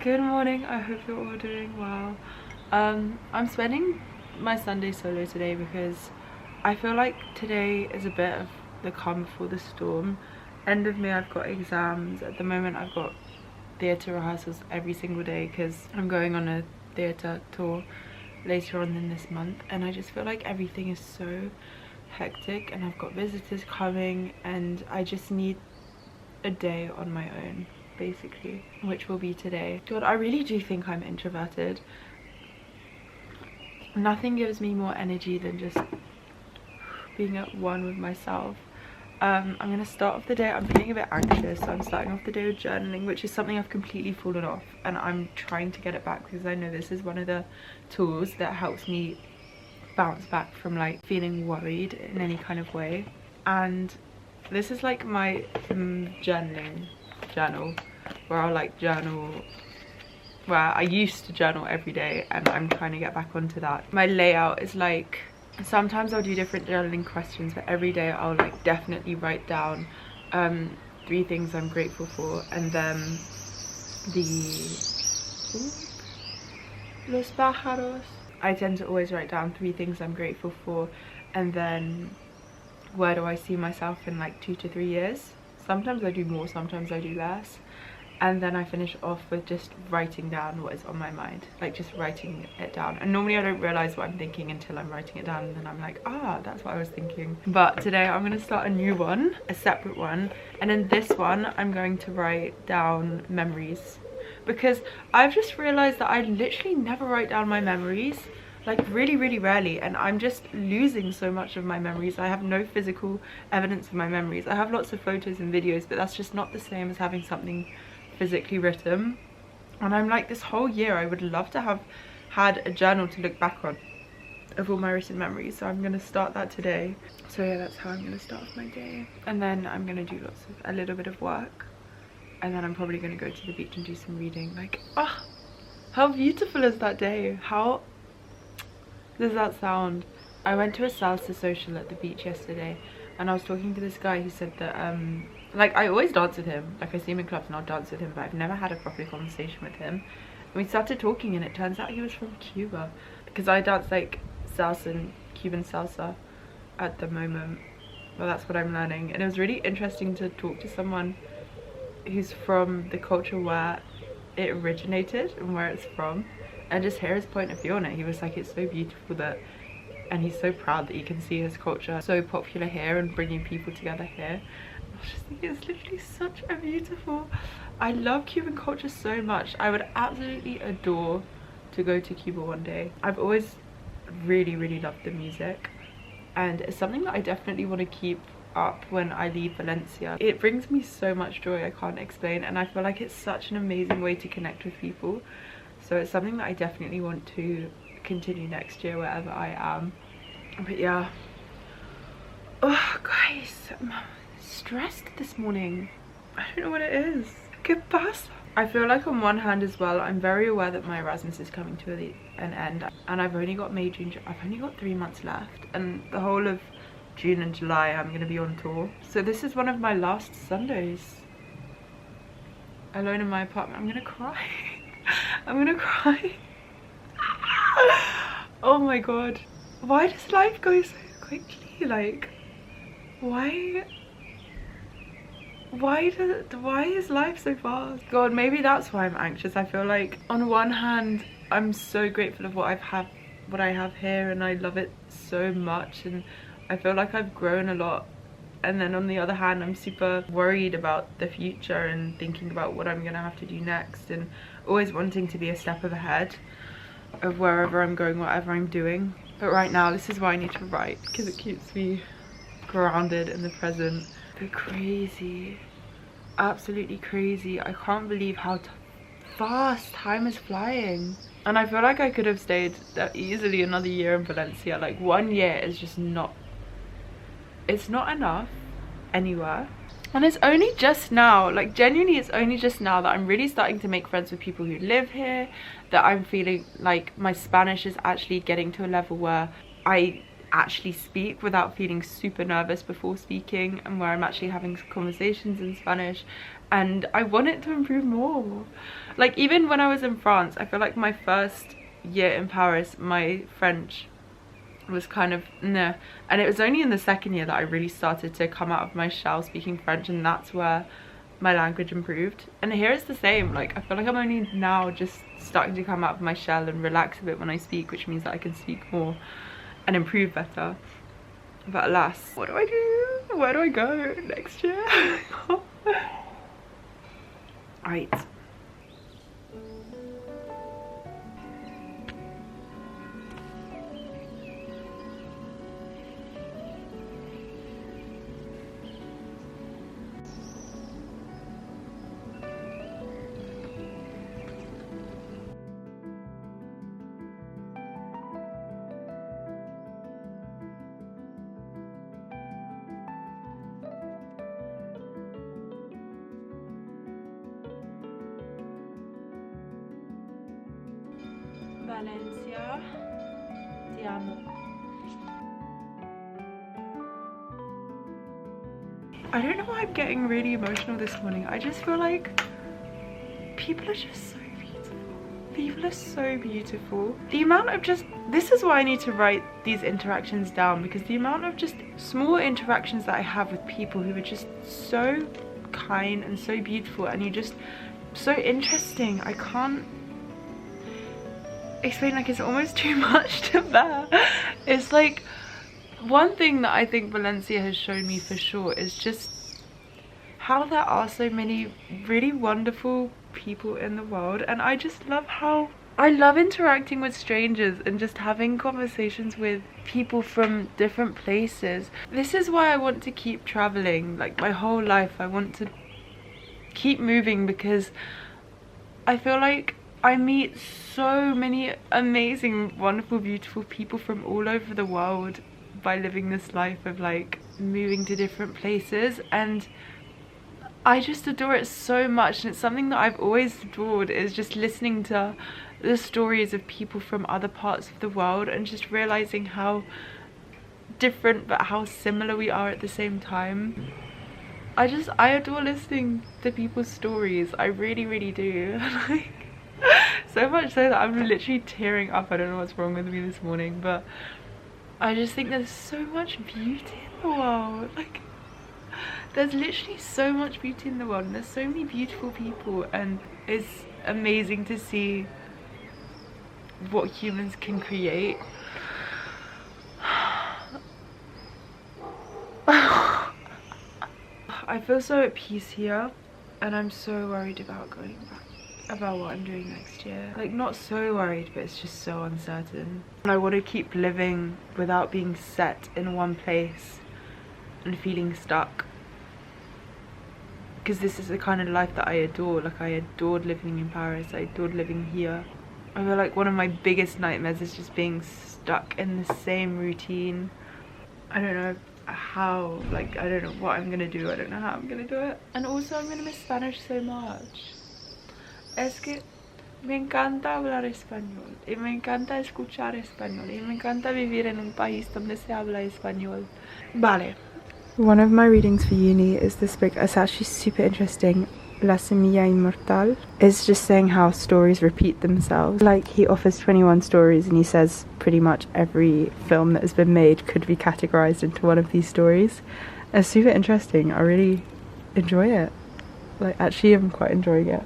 Good morning, I hope you're all doing well. I'm spending my Sunday solo today because I feel like today is a bit of the calm before the storm. End of May, I've got exams. At the moment, I've got theatre rehearsals every single day because I'm going on a theatre tour later on in this month, and I just feel like everything is so hectic and I've got visitors coming and I just need a day on my own, basically, which will be today. God, I really do think I'm introverted. Nothing gives me more energy than just being at one with myself. I'm gonna start off the day, I'm feeling a bit anxious, so I'm starting off the day with journaling, which is something I've completely fallen off, and I'm trying to get it back because I know this is one of the tools that helps me bounce back from like feeling worried in any kind of way. And this is like my journaling journal, where I'll like journal, where I used to journal every day, and I'm trying to get back onto that. My layout is like, sometimes I'll do different journaling questions, but every day I'll like definitely write down 3 things I'm grateful for, and then los pájaros. I tend to always write down 3 things I'm grateful for, and then where do I see myself in like 2 to 3 years. Sometimes I do more, sometimes I do less, and then I finish off with just writing down what is on my mind, like just writing it down. And normally I don't realize what I'm thinking until I'm writing it down, and then I'm like, ah, that's what I was thinking. But today I'm going to start a new one, a separate one, and in this one I'm going to write down memories, because I've just realized that I literally never write down my memories, like really rarely, and I'm just losing so much of my memories. I have no physical evidence of my memories. I have lots of photos and videos, but that's just not the same as having something physically written. And I'm like, this whole year I would love to have had a journal to look back on of all my written memories, so I'm gonna start that today. So yeah, that's how I'm gonna start off my day, and then I'm gonna do a little bit of work, and then I'm probably gonna go to the beach and do some reading. Like, ah, how beautiful is that day? How does that sound? I went to a salsa social at the beach yesterday, and I was talking to this guy who said that like, I always dance with him, like I see him in clubs and I'll dance with him, but I've never had a proper conversation with him. And we started talking, and it turns out he was from Cuba, because I dance like salsa and Cuban salsa at the moment. Well, that's what I'm learning, and it was really interesting to talk to someone who's from the culture where it originated and where it's from, and just hear his point of view on it. He was like, it's so beautiful that, and he's so proud that he can see his culture so popular here and bringing people together here. I was just thinking, it's literally such a beautiful, I love Cuban culture so much. I would absolutely adore to go to Cuba one day. I've always really loved the music, and it's something that I definitely want to keep up when I leave Valencia. It brings me so much joy I can't explain, and I feel like it's such an amazing way to connect with people. So it's something that I definitely want to continue next year wherever I am. But yeah, oh guys, I'm stressed this morning. I don't know what it is. ¿Qué pasa? I feel like on one hand as well, I'm very aware that my Erasmus is coming to an end, and I've only got May, June, I've only got 3 months left, and the whole of June and July I'm going to be on tour. So this is one of my last Sundays alone in my apartment. I'm gonna cry. I'm gonna cry. Oh my god, why does life go so quickly? Like, why is life so fast? God, maybe that's why I'm anxious. I feel like on one hand I'm so grateful of what I have here, and I love it so much, and I feel like I've grown a lot, and then on the other hand I'm super worried about the future and thinking about what I'm gonna have to do next, and always wanting to be a step ahead of wherever I'm going, whatever I'm doing. But right now this is why I need to write, because it keeps me grounded in the present. But crazy, absolutely crazy. I can't believe how fast time is flying, and I feel like I could have stayed easily another year in Valencia. Like, 1 year is just not, it's not enough anywhere. And it's only just now, like genuinely it's only just now that I'm really starting to make friends with people who live here, that I'm feeling like my Spanish is actually getting to a level where I actually speak without feeling super nervous before speaking, and where I'm actually having conversations in Spanish, and I want it to improve more. Like, even when I was in France, I feel like my first year in Paris, my French was kind of nah, and it was only in the second year that I really started to come out of my shell speaking French, and that's where my language improved. And here it's the same. Like, I feel like I'm only now just starting to come out of my shell and relax a bit when I speak, which means that I can speak more and improve better. But alas, what do I do? Where do I go next year? Right. Valencia, ti amo. I don't know why I'm getting really emotional this morning. I just feel like people are just so beautiful. People are so beautiful. The amount of just, this is why I need to write these interactions down, because the amount of just small interactions that I have with people who are just so kind and so beautiful, and you're just so interesting. I can't explain, like, it's almost too much to bear. It's like, one thing that I think Valencia has shown me for sure is just how there are so many really wonderful people in the world, and I just love how I love interacting with strangers and just having conversations with people from different places. This is why I want to keep traveling. Like, my whole life I want to keep moving, because I feel like I meet so many amazing, wonderful, beautiful people from all over the world by living this life of like moving to different places, and I just adore it so much. And it's something that I've always adored, is just listening to the stories of people from other parts of the world and just realizing how different but how similar we are at the same time. I adore listening to people's stories. I really, really do. Like, so much so that I'm literally tearing up. I don't know what's wrong with me this morning, but I just think there's so much beauty in the world. Like, there's literally so much beauty in the world, and there's so many beautiful people, and it's amazing to see what humans can create. I feel so at peace here, and I'm so worried about going back, about what I'm doing next year. Like, not so worried, but it's just so uncertain. And I want to keep living without being set in one place and feeling stuck, because this is the kind of life that I adore. Like, I adored living in Paris, I adored living here. I feel like one of my biggest nightmares is just being stuck in the same routine. I don't know how, like, I don't know what I'm gonna do, I don't know how I'm gonna do it. And also I'm gonna miss Spanish so much. Es que me encanta hablar español, y me encanta escuchar español, y me encanta vivir en un país donde se habla español. Vale. One of my readings for uni is this book. It's actually super interesting. La Semilla Inmortal. It's just saying how stories repeat themselves. Like, he offers 21 stories, and he says pretty much every film that has been made could be categorized into one of these stories. It's super interesting. I really enjoy it. Like, actually I'm quite enjoying it.